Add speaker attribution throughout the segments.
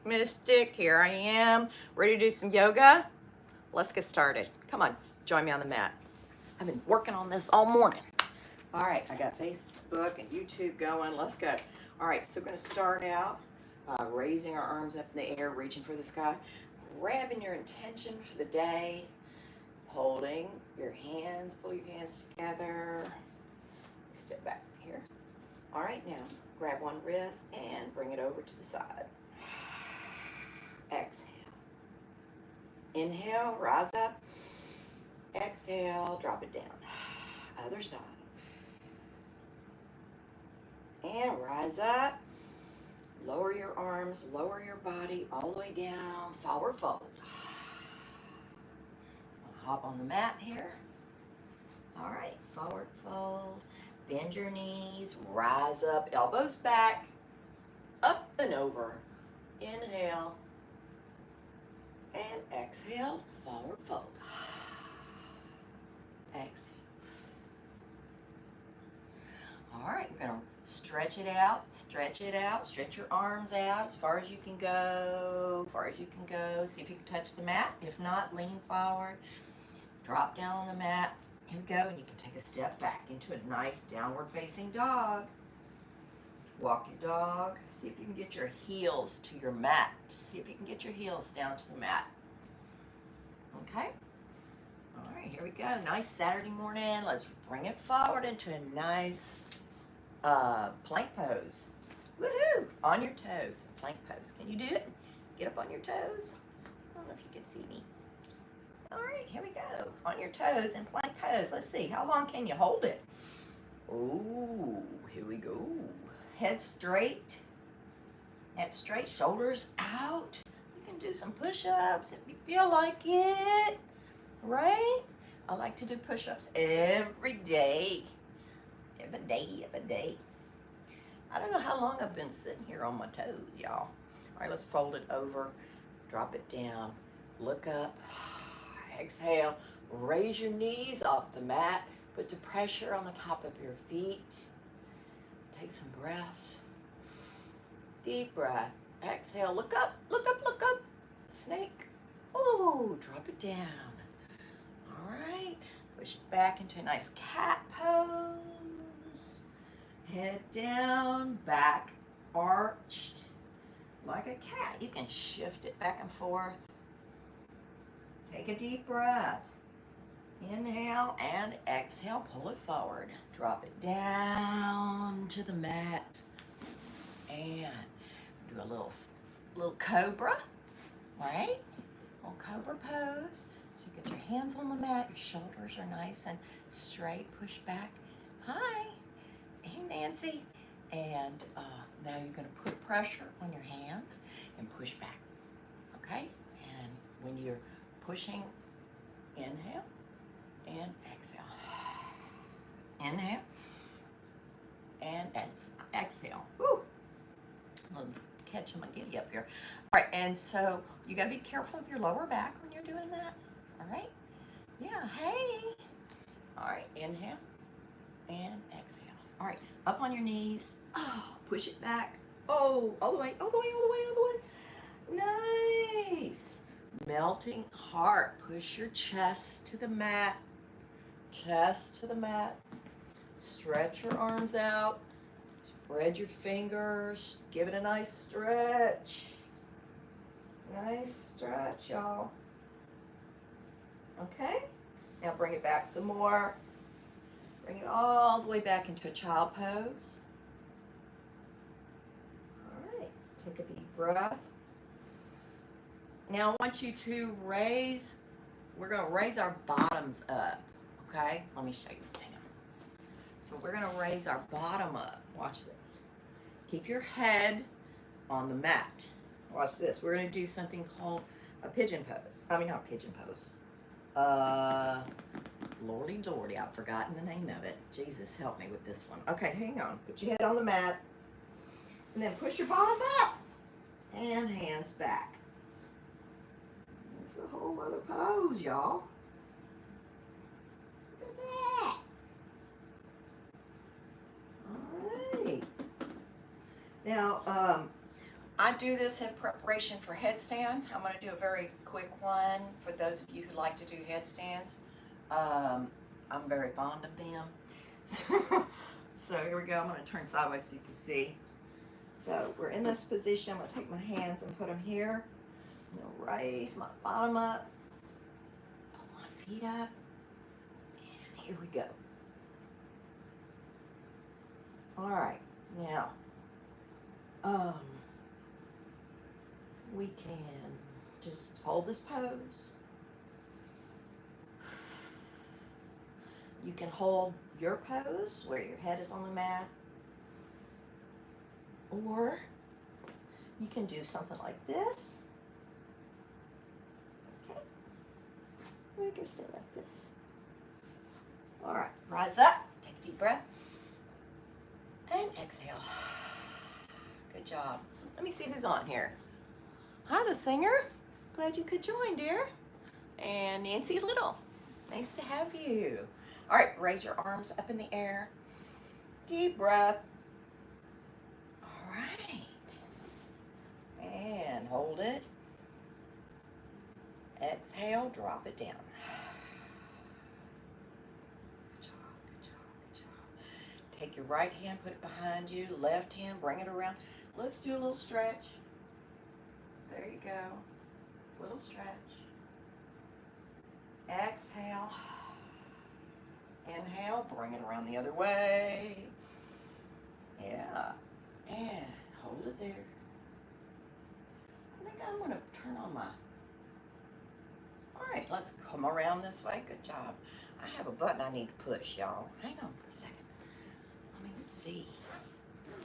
Speaker 1: Mystic, here I am, ready to do some yoga. Let's get started. Come on, join me on the mat. I've been working on this all morning. All right, I got Facebook and YouTube going. Let's go. All right, so we're going to start out raising our arms up in the air, reaching for the sky, grabbing your intention for the day, holding your hands, pull your hands together. Step back here. All right, now grab one wrist and bring it over to the side. Exhale. Inhale, rise up. Exhale, drop it down. Other side. And rise up. Lower your arms, lower your body all the way down. Forward fold. Hop on the mat here. All right, forward fold. Bend your knees, rise up, elbows back, up and over. Inhale and exhale, forward fold. Exhale. All right, we're going to stretch it out, stretch your arms out as far as you can go, See if you can touch the mat. If not, lean forward, drop down on the mat. Here we go, and you can take a step back into a nice downward facing dog. Walk your dog. See if you can get your heels to your mat. See if you can get your heels down to the mat. Okay? All right, here we go. Nice Saturday morning. Let's bring it forward into a nice plank pose. Woohoo! On your toes, plank pose. Can you do it? Get up on your toes. I don't know if you can see me. All right, here we go. On your toes in plank pose. Let's see, how long can you hold it? Ooh, here we go. Head straight, shoulders out. You can do some push-ups if you feel like it, right? I like to do push-ups every day. Every day. I don't know how long I've been sitting here on my toes, y'all. All right, let's fold it over, drop it down, look up. Exhale, raise your knees off the mat, put the pressure on the top of your feet. Take some breaths. Deep breath. Exhale, look up. Snake. Oh, drop it down. All right, push it back into a nice cat pose. Head down, back arched like a cat. You can shift it back and forth. Take a deep breath. Inhale and exhale. Pull it forward. Drop it down to the mat. And do a little cobra, right? Little cobra pose. So you get your hands on the mat. Your shoulders are nice and straight. Push back. Hi. Hey, Nancy. And now you're going to put pressure on your hands and push back. Okay? And when you're pushing, inhale and exhale. Inhale and exhale. Woo! A little catch my giddy up here. All right, and so you got to be careful of your lower back when you're doing that. All right? Yeah, hey. All right, inhale and exhale. All right, up on your knees. Oh, push it back. Oh, all the way. Nice. Melting heart. Push your chest to the mat. Stretch your arms out. Spread your fingers. Give it a nice stretch. Nice stretch, y'all. Okay? Now bring it back some more. Bring it all the way back into a child pose. All right. Take a deep breath. Now I want you to we're going to raise our bottoms up, okay? Let me show you. Hang on. So we're going to raise our bottom up. Watch this. Keep your head on the mat. Watch this. We're going to do something called a pigeon pose. I mean, not a pigeon pose. Lordy, I've forgotten the name of it. Jesus, help me with this one. Okay, hang on. Put your head on the mat. And then push your bottom up. And hands back. It's a whole other pose, y'all. Look at that. All right. Now, I do this in preparation for headstand. I'm going to do a very quick one for those of you who like to do headstands. I'm very fond of them. So here we go. I'm going to turn sideways so you can see. So we're in this position. I'm going to take my hands and put them here. I'm going to raise my bottom up, pull my feet up, and here we go. All right, now, we can just hold this pose. You can hold your pose where your head is on the mat, or you can do something like this. Okay, we can stay like this. All right, rise up, take a deep breath, and exhale. Good job. Let me see who's on here. Hi, the singer. Glad you could join, dear. And Nancy Little. Nice to have you. All right, raise your arms up in the air. Deep breath. All right. And hold it. Exhale, drop it down. Good job, good job, good job. Take your right hand, put it behind you. Left hand, bring it around. Let's do a little stretch. There you go. Little stretch. Exhale. Inhale, bring it around the other way. Yeah. And hold it there. I think I'm going to turn on my... All right, let's come around this way. Good job. I have a button I need to push, y'all. Hang on for a second. Let me see.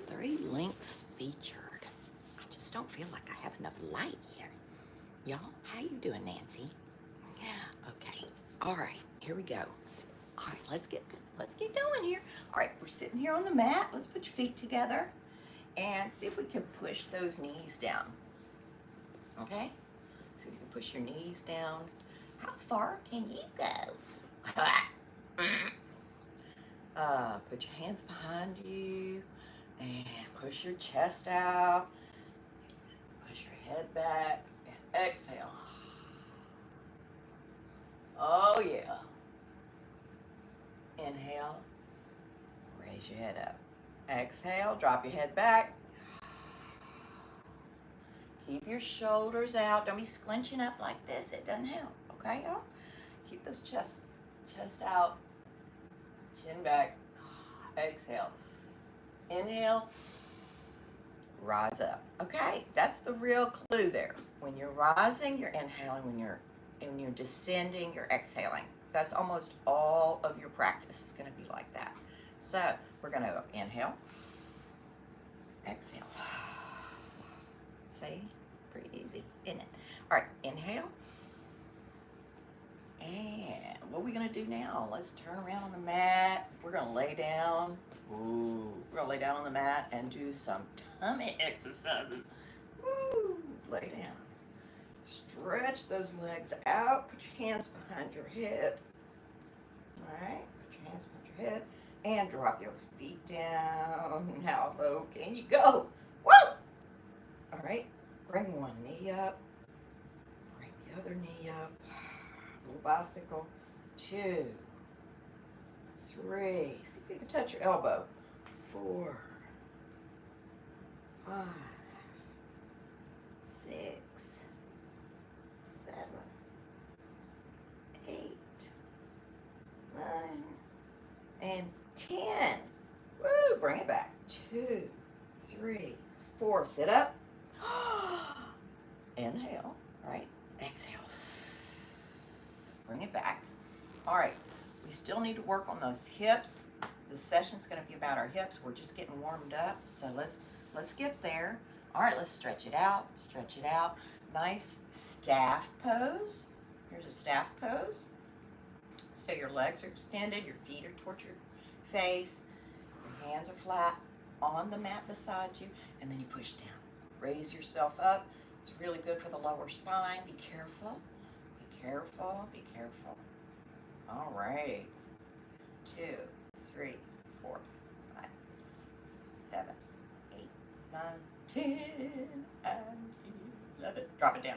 Speaker 1: 3 links featured. I just don't feel like I have enough light here. Y'all, how you doing, Nancy? Yeah, okay. All right, here we go. All right, let's get going here. All right, we're sitting here on the mat. Let's put your feet together and see if we can push those knees down. Okay? See if you can push your knees down. How far can you go? Put your hands behind you and push your chest out. Push your head back and exhale. Oh yeah. Inhale, raise your head up. Exhale, drop your head back. Keep your shoulders out. Don't be scrunching up like this. It doesn't help. Okay, y'all? Keep those chest out. Chin back. Exhale. Inhale. Rise up. Okay, that's the real clue there. When you're rising, you're inhaling. When you're descending, you're exhaling. That's almost all of your practice is going to be like that. So we're going to inhale, exhale. See? Pretty easy, isn't it? All right, inhale. And what are we going to do now? Let's turn around on the mat. We're going to lay down. Ooh, we're going to lay down on the mat and do some tummy exercises. Woo, lay down. Stretch those legs out. Put your hands behind your head. All right, put your hands behind your head and drop your feet down. How low can you go? Woo! All right, bring one knee up. Bring the other knee up. Little bicycle. 2, 3. See if you can touch your elbow. 4, 5, 6, 7, 8, 9, and 10. Woo! Bring it back. 2, 3, 4. Sit up. Inhale. Right. Exhale. Bring it back. All right. We still need to work on those hips. This session's going to be about our hips. We're just getting warmed up. So let's get there. All right. Let's stretch it out. Stretch it out. Nice staff pose. Here's a staff pose. So your legs are extended, your feet are towards your face, your hands are flat on the mat beside you, and then you push down. Raise yourself up. It's really good for the lower spine. Be careful. Be careful. Be careful. All right. 2, 3, 4, 5, 6, 7, 8, 9, in and 11. Drop it down.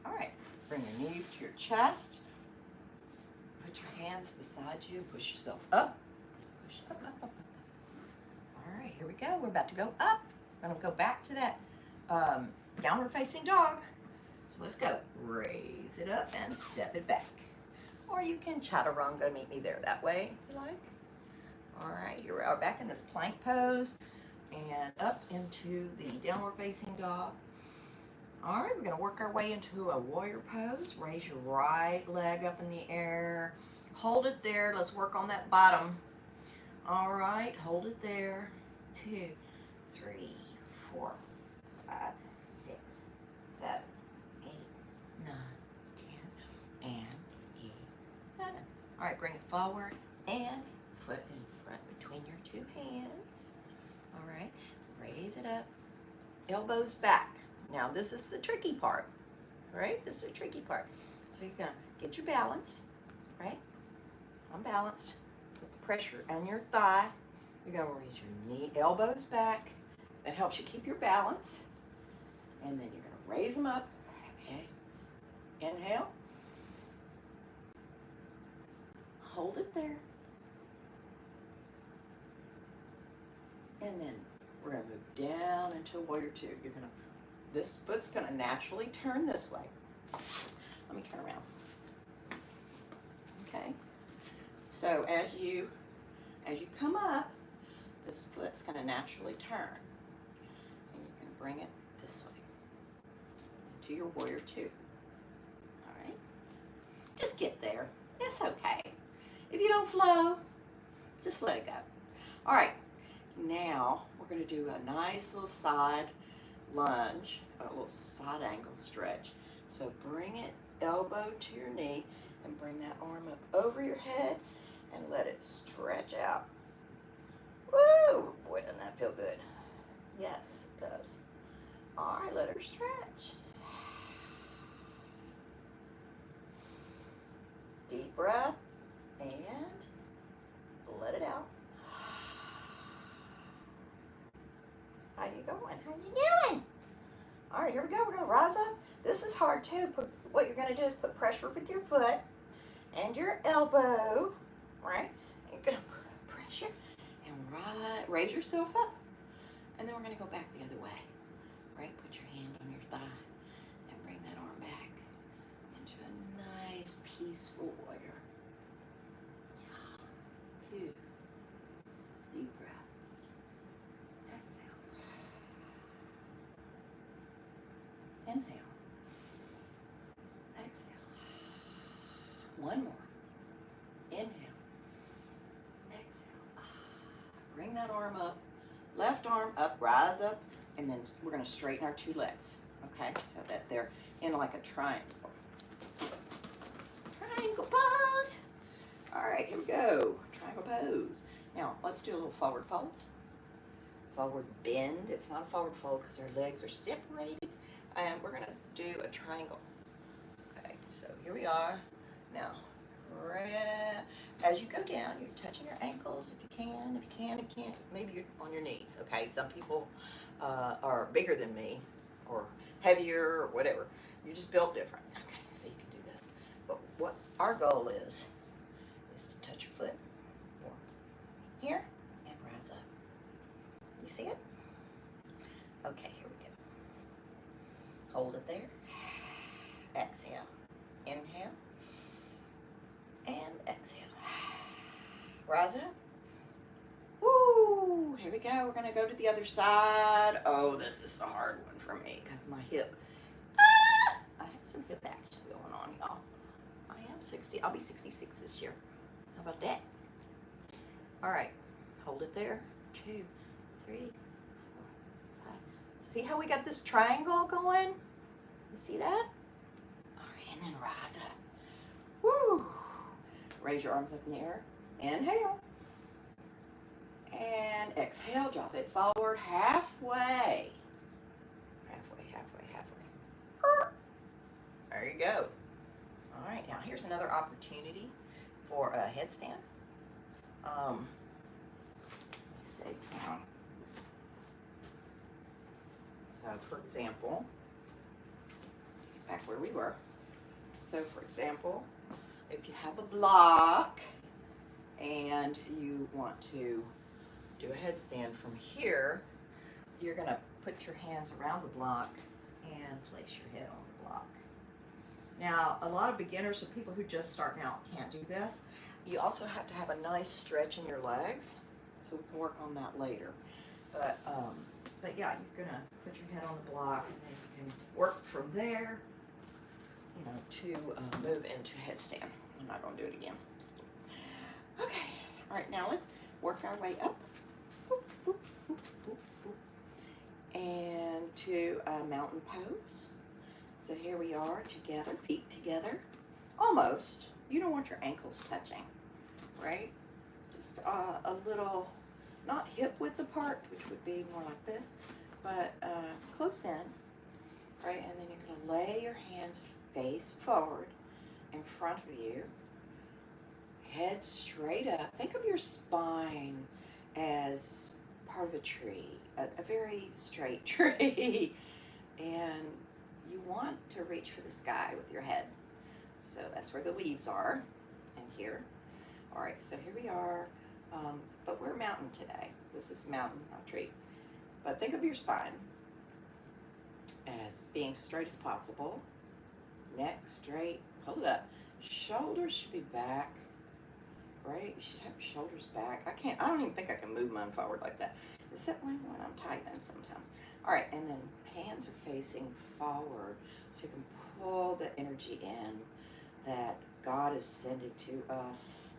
Speaker 1: All right, bring your knees to your chest. Put your hands beside you. Push yourself up. Push up, up, up, up. All right, here we go. We're about to go up. We're going to go back to that downward facing dog. So let's go. Raise it up and step it back. Or you can chaturanga, meet me there that way if you like. All right, here we are back in this plank pose and up into the downward facing dog. All right, we're going to work our way into a warrior pose. Raise your right leg up in the air. Hold it there. Let's work on that bottom. All right, hold it there. 2, 3, 4, 5, 6, 7, 8, 9, 10, and 11. All right, bring it forward and foot in front between your two hands. All right, raise it up. Elbows back. Now this is the tricky part, right? This is the tricky part. So you're gonna get your balance, right? Unbalanced. Put the pressure on your thigh. You're gonna raise your knee, elbows back. That helps you keep your balance. And then you're gonna raise them up. Inhale. Hold it there. And then we're gonna move down into warrior two. This foot's gonna naturally turn this way. Let me turn around. Okay. So as you come up, this foot's gonna naturally turn. And you're gonna bring it this way to your warrior two. All right. Just get there. It's okay. If you don't flow, just let it go. All right. Now we're gonna do a nice little side lunge, a little side angle stretch. So bring it elbow to your knee and bring that arm up over your head and let it stretch out. Woo! Boy, doesn't that feel good? Yes, it does. All right, let her stretch. Deep breath and let it out. How you going? How you doing? All right, here we go. We're going to rise up. This is hard too. What you're going to do is put pressure with your foot and your elbow, right? You're going to put pressure and raise yourself up. And then we're going to go back the other way, right? Put your hand on your thigh and bring that arm back into a nice, peaceful warrior. Yeah. 2. Deep breath. Inhale. Exhale. One more. Inhale. Exhale. Bring that arm up. Left arm up, rise up, and then we're going to straighten our two legs, okay? So that they're in like a triangle. Triangle pose. All right, here we go. Triangle pose. Now, let's do a little forward fold. Forward bend. It's not a forward fold because our legs are separated. And we're going to do a triangle. Okay, so here we are. Now, as you go down, you're touching your ankles if you can. If you can't, maybe you're on your knees. Okay, some people are bigger than me or heavier or whatever. You're just built different. Okay, so you can do this. But what our goal is to touch your foot here and rise up. You see it? Okay, here we go. Hold it there. Exhale. Inhale. And exhale. Rise up. Woo! Here we go. We're going to go to the other side. Oh, this is a hard one for me because my hip. I have some hip action going on, y'all. I am 60. I'll be 66 this year. How about that? All right. Hold it there. 2, 3, 4, 5. See how we got this triangle going? You see that? All right, and then rise up. Woo! Raise your arms up in the air. Inhale. And exhale. Drop it forward halfway. Halfway. There you go. All right, now here's another opportunity for a headstand. Let's see. for example, back where we were. So for example, if you have a block and you want to do a headstand from here, you're going to put your hands around the block and place your head on the block. Now, a lot of beginners or people who just starting out can't do this. You also have to have a nice stretch in your legs, so we can work on that later. But yeah, you're going to put your head on the block, and then you can work from there, you know, to move into headstand. I'm not going to do it again. Okay, all right, now let's work our way up. Boop, boop, boop, boop, boop. And to a mountain pose. So here we are together, feet together, almost. You don't want your ankles touching, right? Just a little, not hip width apart, which would be more like this, but close in, right? And then you're gonna lay your hands face forward in front of you, head straight up. Think of your spine as part of a tree, a very straight tree, and you want to reach for the sky with your head. So that's where the leaves are, and here. All right, so here we are, but we're mountain today. This is mountain, not tree. But think of your spine as being straight as possible. Neck straight, hold it up. Shoulders should be back, right? You should have your shoulders back. I don't even think I can move mine forward like that, except when I'm typing sometimes. All right, and then hands are facing forward, so you can pull the energy in that God is sending to us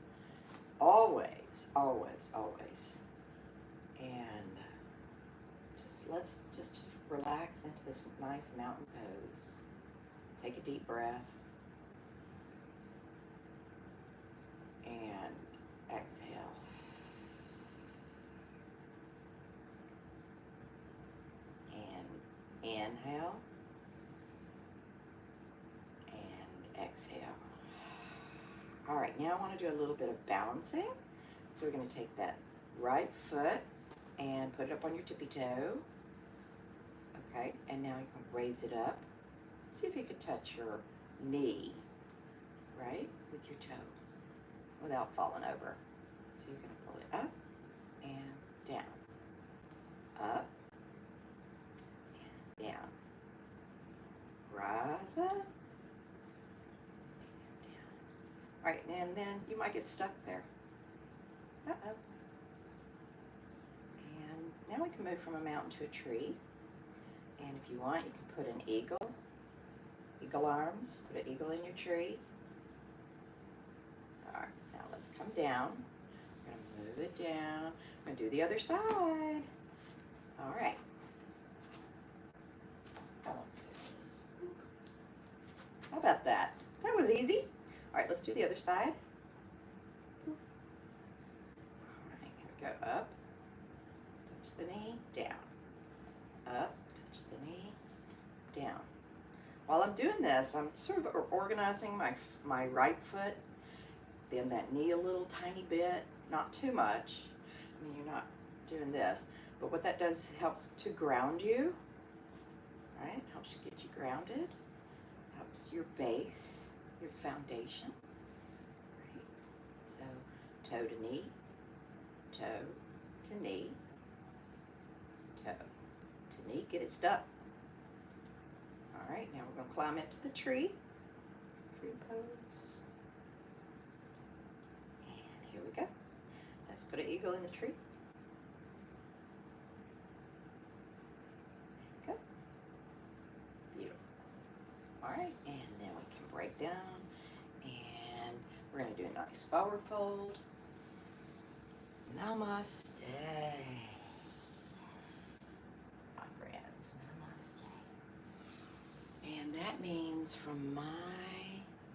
Speaker 1: always, always, always. And let's just relax into this nice mountain pose. Take a deep breath and exhale. And inhale and exhale. All right, now I want to do a little bit of balancing. So we're going to take that right foot and put it up on your tippy toe. Okay, and now you can raise it up. See if you could touch your knee, right, with your toe without falling over. So you're going to pull it up and down, up and down, rise up and down. All right, and then you might get stuck there. Uh-oh. And now we can move from a mountain to a tree. And if you want, you can put an eagle arms, put an eagle in your tree. All right, now let's come down. We're going to move it down. We're going to do the other side. All right. How about that? That was easy. All right, let's do the other side. All right, here we go. Up, touch the knee, down. Up, touch the knee, down. While I'm doing this, I'm sort of organizing my right foot. Bend that knee a little tiny bit, not too much. I mean, you're not doing this, but what that does helps to ground you, right? Helps you get you grounded, helps your base, your foundation, right? So toe to knee, toe to knee, toe to knee, get it stuck. All right, now we're going to climb into the tree pose. And here we go. Let's put an eagle in the tree. There we go. Beautiful. All right, and then we can break down, and we're going to do a nice forward fold. Namaste. And that means from my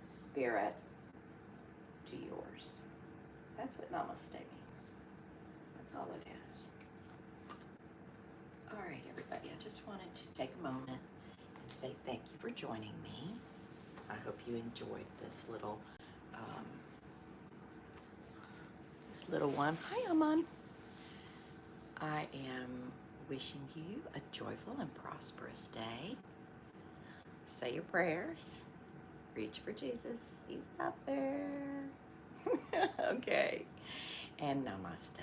Speaker 1: spirit to yours. That's what namaste means. That's all it is. All right, everybody, I just wanted to take a moment and say thank you for joining me. I hope you enjoyed this little one. Hi, Aman. I am wishing you a joyful and prosperous day. Say your prayers. Reach for Jesus. He's out there. Okay. And namaste.